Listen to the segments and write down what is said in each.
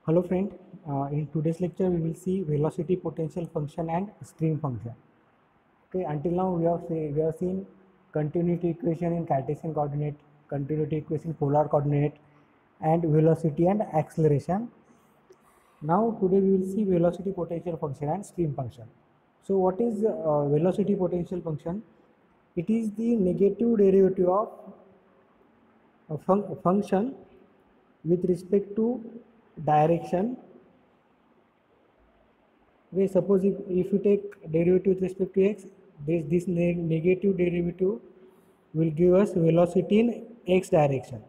Hello friend, in today's lecture we will see velocity potential function and stream function. Okay, until now we have seen continuity equation in Cartesian coordinate, continuity equation polar coordinate, and velocity and acceleration. Now today we will see velocity potential function and stream function. So what is velocity potential function? It is the negative derivative of a function with respect to direction. Okay, suppose if you take derivative with respect to x, this negative derivative will give us velocity in x direction.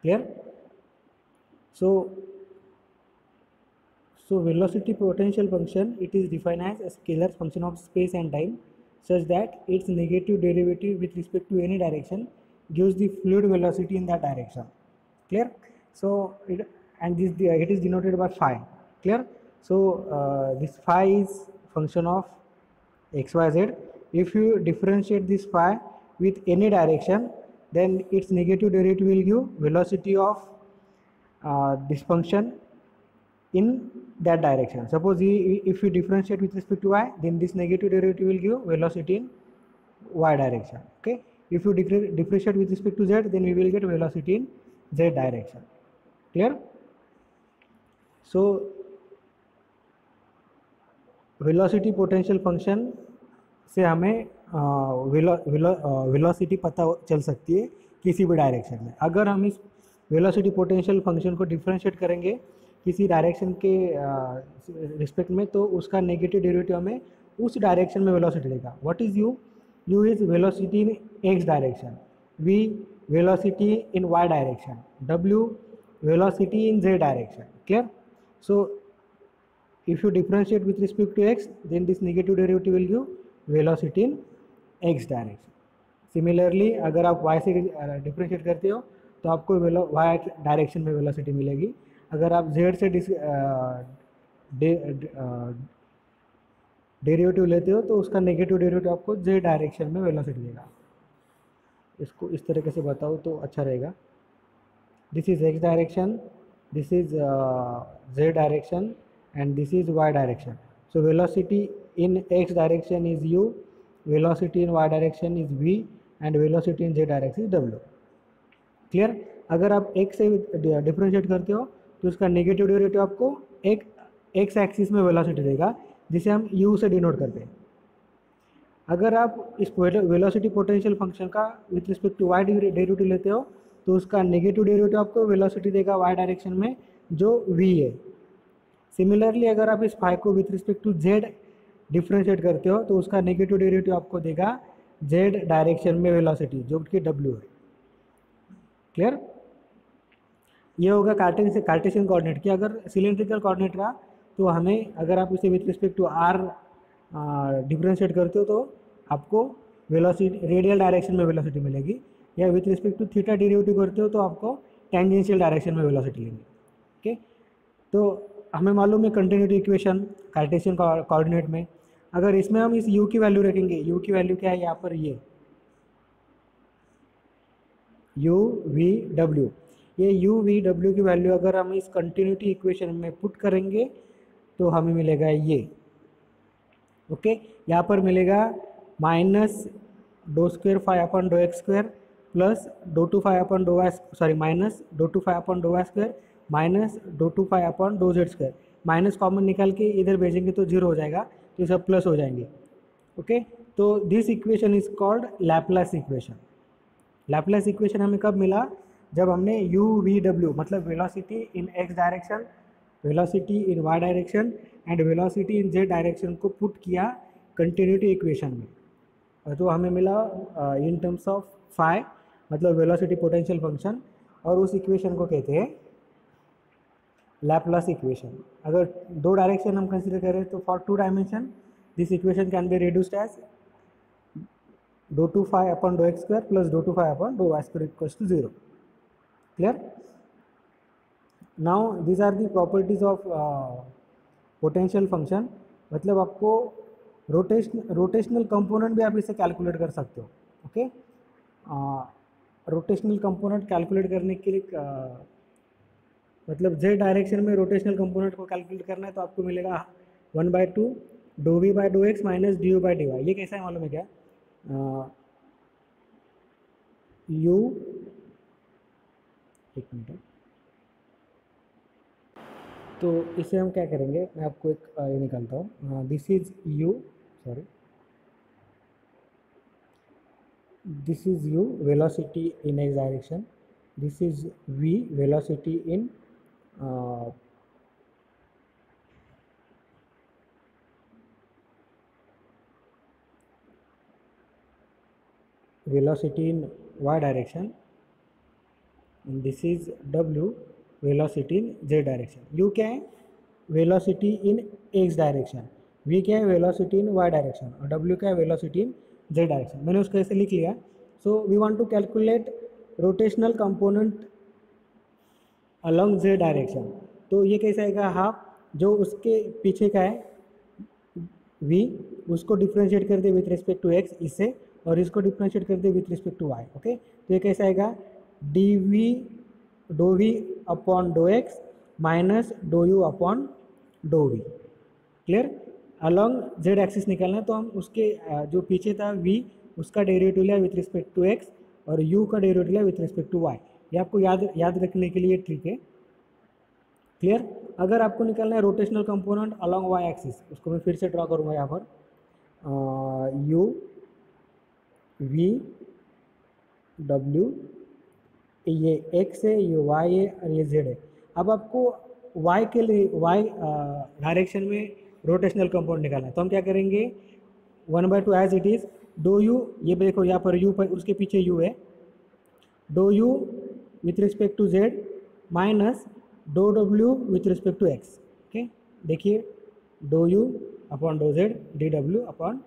Clear? So velocity potential function, it is defined as a scalar function of space and time such that its negative derivative with respect to any direction gives the fluid velocity in that direction. Clear? So it is denoted by phi. Clear? So this phi is function of xyz. If you differentiate this phi with any direction, then its negative derivative will give velocity of this function in that direction. Suppose if you differentiate with respect to y, then this negative derivative will give velocity in y direction. Okay, if you differentiate with respect to z, then we will get velocity in z direction. Clear? So velocity potential function से हमें velocity पता चल सकती है किसी भी direction में. अगर हम इस वेलोसिटी पोटेंशियल फंक्शन को डिफरेंशिएट करेंगे किसी डायरेक्शन के रिस्पेक्ट में, तो उसका नेगेटिव डेरिवेटिव हमें उस डायरेक्शन में वेलोसिटी देगा. What is u? U is velocity in x direction, v velocity in y direction, डब्ल्यू velocity in z direction. Clear? So if you differentiate with respect to x, then this negative derivative will give velocity in x direction. Similarly, अगर आप y से differentiate करते हो तो आपको y direction में velocity मिलेगी. अगर आप z से डेरिवेटिव लेते हो तो उसका नेगेटिव डेरिवेटिव आपको z डायरेक्शन में वेलोसिटी देगा. इसको इस तरीके से बताओ तो अच्छा रहेगा. This is x direction, this is z direction, and this is y direction. So velocity in x direction is u, velocity in y direction is v, and velocity in z direction is w. Clear? अगर आप x से differentiate करते हो तो उसका negative derivative आपको एक x axis में वेलोसिटी देगा, जिसे हम u से डिनोट करते हैं. अगर आप इस वेलोसिटी पोटेंशियल फंक्शन का with respect to y derivative लेते हो तो उसका नेगेटिव डेरिवेटिव आपको वेलोसिटी देगा y डायरेक्शन में, जो v है. सिमिलरली अगर आप इस फाई को with respect to z differentiate करते हो तो उसका नेगेटिव डेरिवेटिव आपको देगा जेड डायरेक्शन में वेलोसिटी, जो कि डब्ल्यू है. क्लियर? ये होगा कार्टेशियन कोऑर्डिनेट की. अगर सिलेंड्रिकल कोऑर्डिनेट का तो हमें, अगर आप इसे with respect to r differentiate करते हो तो आपको वेलोसिटी रेडियल डायरेक्शन में वेलोसिटी मिलेगी, या with respect to theta derivative करते हो तो आपको टेंजेंशियल डायरेक्शन में वेलोसिटी लेंगे. ओके, तो हमें मालूम है कंटिन्यूटी इक्वेशन कार्टेशियन कोऑर्डिनेट में. अगर इसमें हम इस u की वैल्यू रखेंगे, u की वैल्यू क्या है यहाँ पर, ये u v w, ये u v w की वैल्यू अगर हम इस कंटिन्यूटी इक्वेशन में पुट करेंगे तो हमें मिलेगा ये. ओके, यहाँ पर मिलेगा minus do square phi upon do x square plus do two phi upon do y, sorry minus do two phi upon do y square minus do two phi upon dough z square. Minus common निकाल के इधर भेजेंगे तो zero हो जाएगा, तो ये सब प्लस हो जाएंगे. ओके, तो this equation is called Laplace equation. Laplace equation हमें कब मिला? जब हमने यू वी डब्ल्यू मतलब velocity in x direction, velocity in y direction and velocity in z direction को पुट किया कंटिन्यूटी इक्वेशन में, तो हमें मिला इन टर्म्स ऑफ फाई, मतलब वेलोसिटी पोटेंशियल फंक्शन, और उस इक्वेशन को कहते हैं लैपलेस इक्वेशन. अगर दो डायरेक्शन हम कंसीडर करें तो for two dimension this equation can be reduced as do two phi upon dough x square plus do two phi upon dough y square equals to 0. Clear? Now these are the properties of potential function. मतलब आपको rotational component भी आप इसे calculate कर सकते हो. Okay, rotational component calculate करने के लिए मतलब z डायरेक्शन में रोटेशनल कंपोनेंट को कैलकुलेट करना है तो आपको मिलेगा 1/2 do v by do x minus d u by d y. ये कैसा है मालूम है क्या? यू, एक मिनट, तो इसे हम क्या करेंगे, मैं आपको एक ये निकालता हूँ। This is you, sorry, this is u velocity in x direction, this is v velocity in velocity in y direction, and this is w velocity in z direction। u क्या है? velocity in x direction, v क्या है? velocity in y direction, और w क्या है? velocity in z direction। मैंने उसको ऐसे लिख लिया। So we want to calculate rotational component along z direction. तो ये कैसा आएगा? हाफ जो उसके पीछे का है v, उसको डिफ्रेंशिएट कर दे विथ रिस्पेक्ट टू x इससे, और इसको डिफ्रेंशिएट कर दे with respect to y। Okay, तो ये कैसा आएगा? dv डो v अपॉन डो x माइनस डो u अपॉन डो v। Clear? Along z axis निकालना है तो हम उसके जो पीछे था v, उसका डेरिवेटिव लिया विथ रिस्पेक्ट टू x, और u का डेरिवेटिव लिया विथ रिस्पेक्ट टू y। ये आपको याद रखने के लिए ट्रिक है। क्लियर? अगर आपको निकालना है rotational component along y axis, उसको मैं फिर से ड्रॉ करूँगा यहाँ पर, यू वी डब्ल्यू, ये एक्स है, ये वाई है, और ये जेड है। अब आपको वाई के लिए वाई डायरेक्शन में रोटेशनल कंपोनेंट निकालना है, तो हम क्या करेंगे? 1/2 as it is do u, ये देखो यहाँ पर यू पर, उसके पीछे यू है, डो u with respect to z minus dough डब्ल्यू with respect to x. Okay, देखिए, डो u upon dough z d डब्ल्यू अपॉन,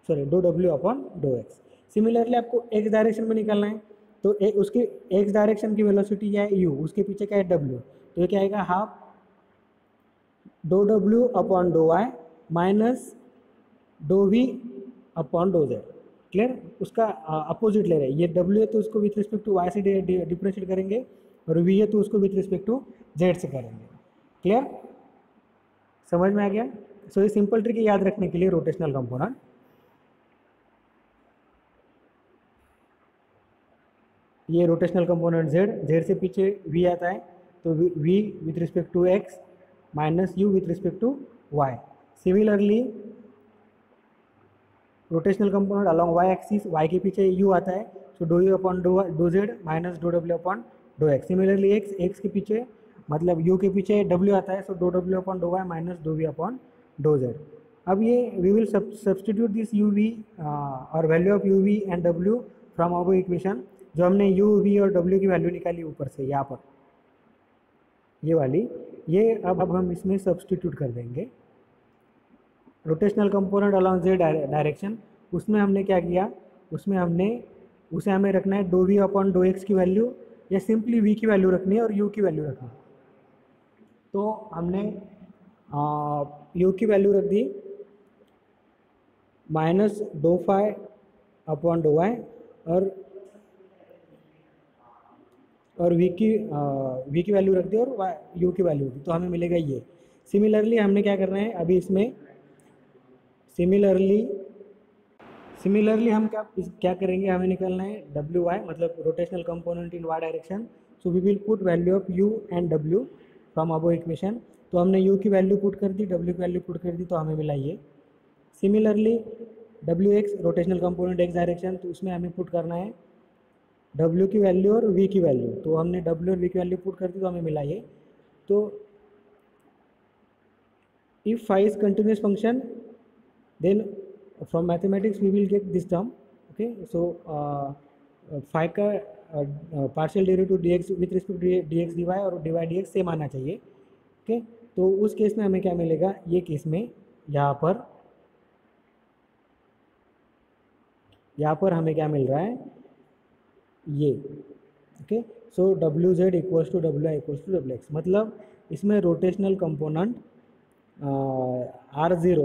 सॉरी, डो डब्ल्यू अपॉन डो एक्स। सिमिलरली आपको एक्स डायरेक्शन में निकालना है, तो उसके एक्स डायरेक्शन की वेलोसिटी क्या है? यू, उसके पीछे क्या है? डब्ल्यू। तो ये क्या आएगा? हाफ डो डब्ल्यू upon dough y minus do v upon dough z. Clear? उसका अपोजिट ले रहे हैं, ये डब्ल्यू है तो उसको विथ रिस्पेक्ट टू वाई से डिफरेंशिएट करेंगे, और वी है तो उसको विथ रिस्पेक्ट टू जेड से करेंगे। क्लियर? समझ में आ गया? सो ये सिंपल ट्रिक है याद रखने के लिए रोटेशनल कंपोनेंट। ये रोटेशनल कंपोनेंट जेड से पीछे वी आता है, तो v with respect to x minus u with respect to y. Similarly rotational component along y axis, y के पीछे यू आता है, so do u upon dough z minus dough डब्ल्यू upon dough x. Similarly x के पीछे, मतलब u के पीछे डब्ल्यू आता है, सो डो डब्ल्यू upon dough y minus do v upon dough z. अब ये we will substitute this u v और value of u v and डब्ल्यू फ्रॉम अबव इक्वेशन। जो हमने यू वी और डब्ल्यू की वैल्यू निकाली ऊपर से यहाँ पर, ये वाली, ये अब हम इसमें सब्सटीट्यूट कर देंगे। Rotational component along Z direction, उसमें हमने क्या किया? उसमें हमने उसे हमें रखना है do v upon dough x की वैल्यू, या सिंपली वी की वैल्यू रखनी है और यू की वैल्यू रखनी है। तो हमने यू की वैल्यू रख दी minus dough phi upon dough y, और वी की वैल्यू रख दी और यू की वैल्यू रख दी, तो हमें मिलेगा ये। सिमिलरली हमने क्या करना है अभी इसमें, सिमिलरली हम क्या करेंगे? हमें निकालना है डब्ल्यू वाई, मतलब rotational component in y direction. So we will put value of u and डब्ल्यू फ्रॉम अबव इक्वेशन। तो हमने यू की वैल्यू पुट कर दी, डब्ल्यू की वैल्यू पुट कर दी, तो हमें मिला ये। सिमिलरली डब्ल्यू x rotational component x direction, तो उसमें हमें पुट करना है डब्ल्यू की वैल्यू और वी की वैल्यू, तो हमने डब्ल्यू और वी की वैल्यू पुट कर दी, तो हमें मिला ये। तो if phi is continuous function, then from mathematics we will get this term। okay, so phi का partial derivative dx with respect to dx dy और dy dx सेम आना चाहिए। ओके, तो उस केस में हमें क्या मिलेगा? ये केस में यहाँ पर हमें क्या मिल रहा है? ये। Okay, so W Z equals to W I equals to W X, मतलब इसमें rotational component R0,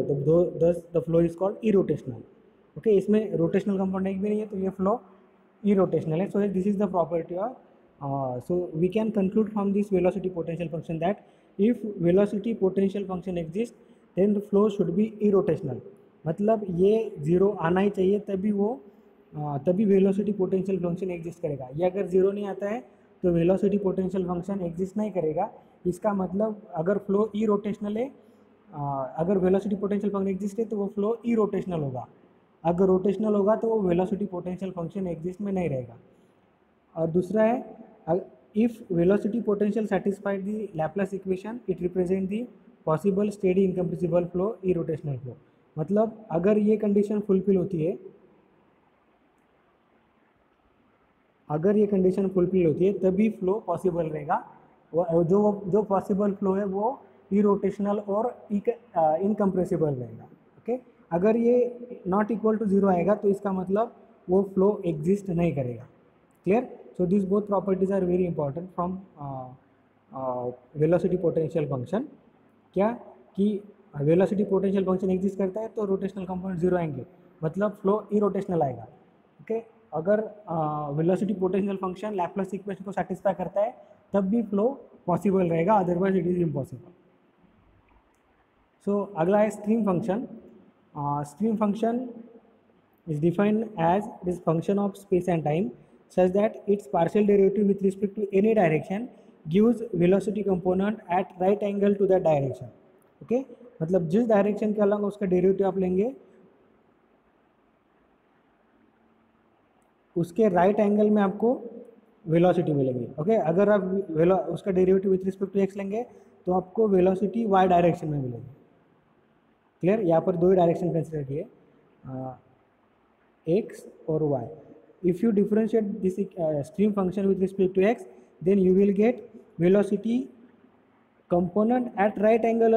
the flow is called irrotational. Okay, इसमें रोटेशनल कंपोनेंट एक भी नहीं है, तो ये फ्लो इरोटेशनल है। So this is the property of So we can conclude from this velocity potential function that if velocity potential function exists then the flow should be irrotational. मतलब ये zero आना ही चाहिए तभी वो तभी वेलोसिटी पोटेंशियल फंक्शन एग्जिस्ट करेगा. ये अगर ज़ीरो नहीं आता है तो वेलोसिटी पोटेंशियल फंक्शन एग्जिस्ट नहीं करेगा. इसका मतलब अगर फ्लो ई रोटेशनल है, अगर वेलोसिटी पोटेंशियल फंक्शन एग्जिस्ट है तो वो फ्लो ई रोटेशनल होगा. अगर रोटेशनल होगा तो वो वेलोसिटी पोटेंशियल फंक्शन एग्जिस्ट में नहीं रहेगा. और दूसरा है if velocity potential satisfied the Laplace equation it represent the possible steady incompressible flow E rotational flow. मतलब अगर ये कंडीशन फुलफिल होती है, अगर ये कंडीशन फुलफिल होती है तभी फ्लो पॉसिबल रहेगा. जो पॉसिबल फ्लो है वो ई रोटेशनल और इनकम्प्रेसिबल रहेगा. ओके, अगर ये नॉट इक्वल टू ज़ीरो आएगा तो इसका मतलब वो फ्लो एग्जिस्ट नहीं करेगा. Clear? So this both properties are very important from velocity potential function. क्या कि वेलोसिटी पोटेंशियल फंक्शन एग्जिस्ट करता है तो रोटेशनल कंपोनेंट जीरो आएंगे, मतलब फ्लो ई रोटेशनल आएगा. ओके, अगर velocity potential function Laplace equation को सेटिस्फाई करता है तब भी फ्लो पॉसिबल रहेगा, अदरवाइज इट इज़ इम्पॉसिबल. सो अगला है stream function. Stream function is defined as this function of space and time such that its partial derivative with respect to any direction gives velocity component at right angle to that direction. Okay, मतलब जिस direction के अलग उसका derivative आप लेंगे उसके right angle में आपको वेलोसिटी मिलेगी. ओके, अगर आप उसका derivative with respect to x लेंगे तो आपको वेलोसिटी वाई डायरेक्शन में मिलेगी. क्लियर? यहाँ पर दो ही डायरेक्शन कंसिडर किए, x or y. If you differentiate this stream function with respect to x, then you will get velocity component at right angle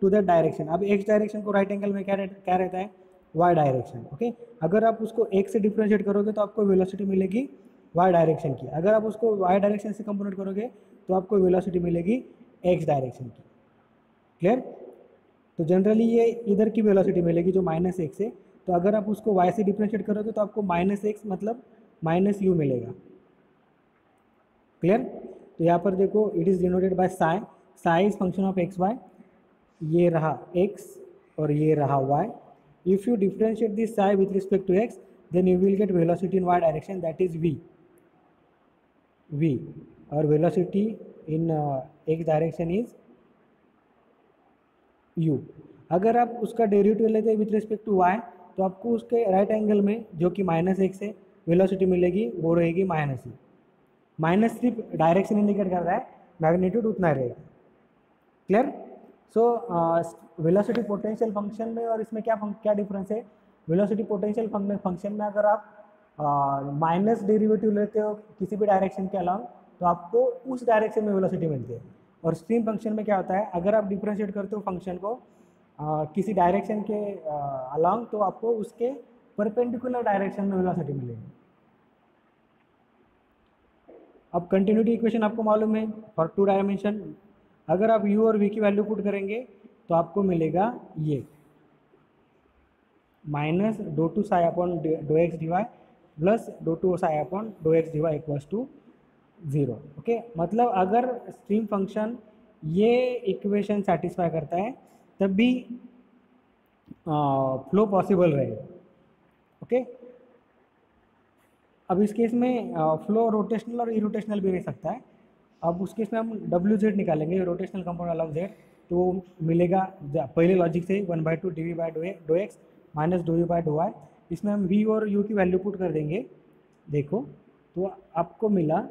to the direction. अब x direction को right angle में क्या रहता है? y direction. Okay, अगर आप उसको x से डिफ्रेंशिएट करोगे तो आपको वेलोसिटी मिलेगी y डायरेक्शन की. अगर आप उसको y डायरेक्शन से कंपोनेंट करोगे तो आपको वेलोसिटी मिलेगी x डायरेक्शन की. क्लियर? तो जनरली ये इधर की वेलोसिटी मिलेगी जो माइनस एक्स है, तो अगर आप उसको y से डिफ्रेंशिएट करोगे तो आपको माइनस एक्स मतलब माइनस यू मिलेगा. क्लियर? तो यहाँ पर देखो it is denoted by psi. Psi is function of x y. ये रहा x और ये रहा y. If you differentiate this psi with respect to x then you will get velocity in y direction that is v. और velocity in x direction is u. अगर आप उसका derivative लेते हैं विथ रिस्पेक्ट टू y तो आपको उसके right angle में जो कि माइनस एक्स है वेलोसिटी मिलेगी, वो रहेगी माइनस ई. माइनस सिर्फ डायरेक्शन इंडिकेट कर रहा है, मैग्नीट्यूड उतना रहेगा. Clear? So velocity potential function में और इसमें क्या डिफरेंस है? वेलोसिटी पोटेंशियल फंक्शन में अगर आप माइनस डेरिवेटिव लेते हो किसी भी डायरेक्शन के अलावा तो आपको उस डायरेक्शन में वेलोसिटी मिलती है. और स्ट्रीम फंक्शन में क्या होता है? अगर आप डिफ्रेंशिएट करते हो फंक्शन को किसी डायरेक्शन के अलॉन्ग तो आपको उसके परपेंडिकुलर डायरेक्शन में वेलोसिटी मिलेगी. अब कंटिन्यूटी इक्वेशन आपको मालूम है फॉर टू डायमेंशन. अगर आप u और v की वैल्यू पुट करेंगे तो आपको मिलेगा ये minus do two psi upon dough x d y plus do two psi upon dough x d y equals to zero. Okay, मतलब अगर स्ट्रीम फंक्शन ये इक्वेशन सेटिस्फाई करता है तब भी फ्लो पॉसिबल रहेगा. ओके, अब इस केस में फ्लो रोटेशनल और इरोटेशनल भी रह सकता है. अब उस केस में हम डब्ल्यू जेड निकालेंगे, रोटेशनल कंपोनेंट अलॉन्ग जेड, तो मिलेगा पहले लॉजिक से 1/2 d v by do x minus do u by do y. इसमें हम v और u की वैल्यू पुट कर देंगे. देखो तो आपको मिला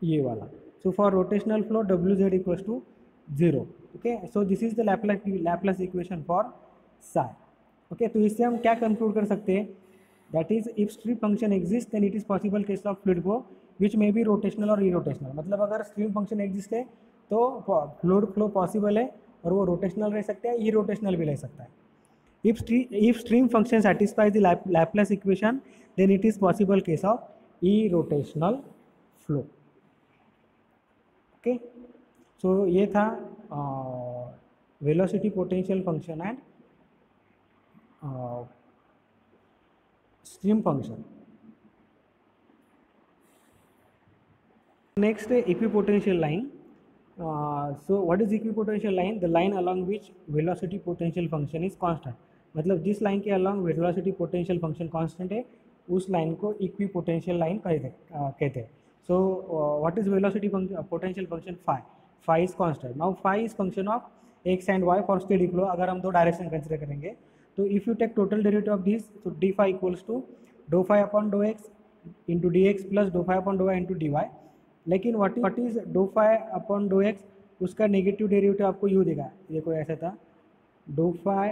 ये वाला. सो फॉर रोटेशनल फ्लो डब्ल्यू Z equals to 0. Okay, so this is the Laplace equation for psi. Okay, तो इससे हम क्या कंक्लूड कर सकते हैं? That is if stream function exist then it is possible case of fluid flow which may be rotational और irrotational. मतलब अगर स्ट्रीम फंक्शन एग्जिस्ट है तो फ्लूइड फ्लो पॉसिबल है और वो रोटेशनल रह सकता है, इरोटेशनल भी रह सकता है. If stream function satisfies the Laplace equation then it is possible case of irrotational flow. Okay, so ये था velocity potential function and stream function. Next, equipotential line. So what is equipotential line? The line along which velocity potential function is constant. मतलब जिस line के along velocity potential function constant है, उस line को equipotential line कहते हैं. So what is velocity potential function? Phi. Phi is constant. Now phi is function of x and y for steady flow. अगर हम दो डायरेक्शन कंसिडर करेंगे, तो if you take total derivative of this, so d phi equals to dou phi upon dou x into dx plus dou phi upon dou y into dy. लेकिन what is डो phi upon dough x, उसका negative derivative आपको u देगा. देखो ऐसा था, डो phi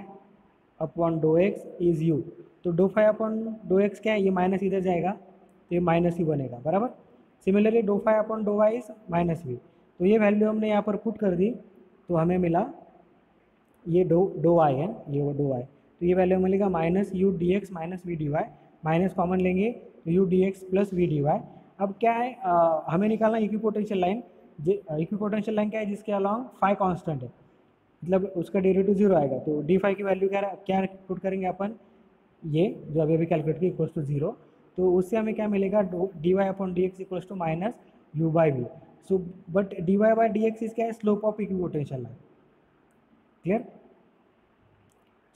upon dough x is u. तो डो फाई अपॉन डो एक्स क्या है, ये माइनस इधर जाएगा तो ये माइनस यू बनेगा, बराबर. Similarly do phi upon dough y is minus v. तो ये वैल्यू हमने यहाँ पर पुट कर दी, तो हमें मिला ये डो वाई है, ये वो डो वाई. तो ये वैल्यू मिलेगा minus u d x minus v d y. Minus common लेंगे तो u d x plus v d y. अब क्या है, हमें निकालना इक्विपोटेंशियल लाइन. इक्विपोटेंशियल लाइन क्या है, जिसके अलॉन्ग फाई कांस्टेंट है, मतलब उसका डेरिवेटिव जीरो आएगा. तो डी फाई की वैल्यू क्या पुट करेंगे अपन, ये जो अभी अभी कैलकुलेट की इक्वल्स टू जीरो. तो उससे हमें क्या मिलेगा, d y upon d x equals to minus u by v. So but d y by d x is क्या है, slope of equipotential line. Clear.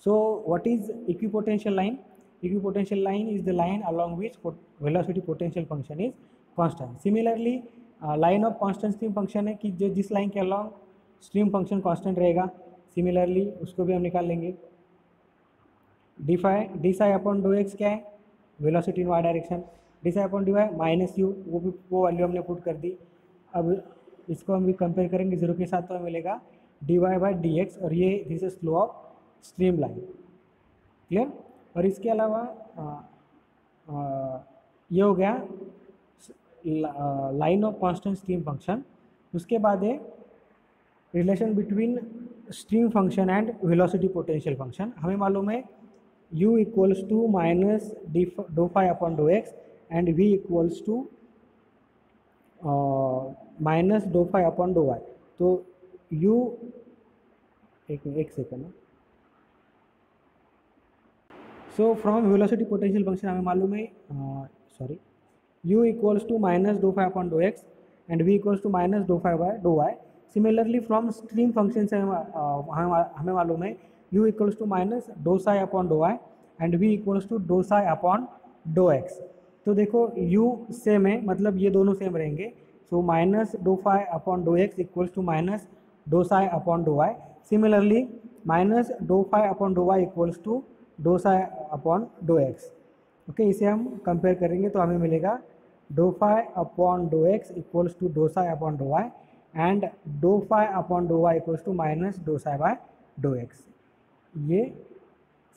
So what is equipotential line? Equipotential line is the line along which velocity potential function is constant. Similarly, line of constant stream function है कि जो जिस line के along stream function constant रहेगा. Similarly उसको भी हम निकाल लेंगे. D psi upon dough x क्या है, velocity in y direction. D psi upon d y minus u, वो वैल्यू हमने पुट कर दी. अब इसको हम भी कंपेयर करेंगे जीरो के साथ, तो हमें मिलेगा d y by d x, और ये this is slow of stream line. Clear. और इसके अलावा ये हो गया line of constant stream function. उसके बाद है relation between stream function and velocity potential function. हमें मालूम है u equals to minus dough phi upon dough x and v equals to minus dough phi upon dough y. तो u एक second. So from velocity potential function हमें मालूम है u equals to minus dough phi upon dough x and v equals to minus dough phi by do y. Similarly from stream function से हमें मालूम है u equals to minus do psi upon dough y and v equals to do psi upon dough x. तो देखो u same है, मतलब ये दोनों सेम रहेंगे. So minus dough phi upon dough x equals to minus do psi upon dough y. Similarly minus dough phi upon dough y equals to do psi upon dough x. Okay, इसे हम compare करेंगे तो हमें मिलेगा do phi upon dough x equals to do psi upon dough y and do phi upon dough y equals to minus do psi by do x. ये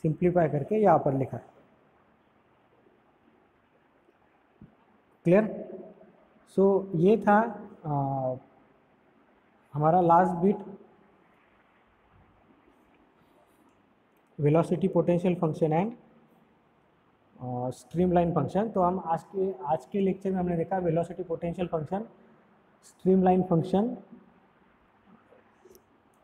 simplify करके यहाँ पर लिखा है. क्लियर. सो ये था हमारा last bit, velocity potential function and streamline function. तो हम आज के लेक्चर में हमने देखा velocity potential function, streamline function,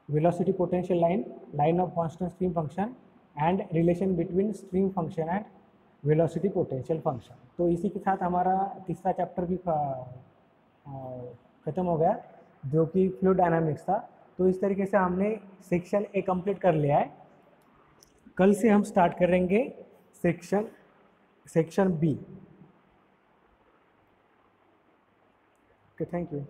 velocity potential line, line of constant stream function and relation between stream function and velocity potential function. तो इसी के साथ हमारा तीसरा चैप्टर भी ख़त्म हो गया, जो कि फ्लूइड डायनामिक्स था. तो इस तरीके से हमने सेक्शन ए कंप्लीट कर लिया है. कल से हम स्टार्ट करेंगे section B. Okay, thank you.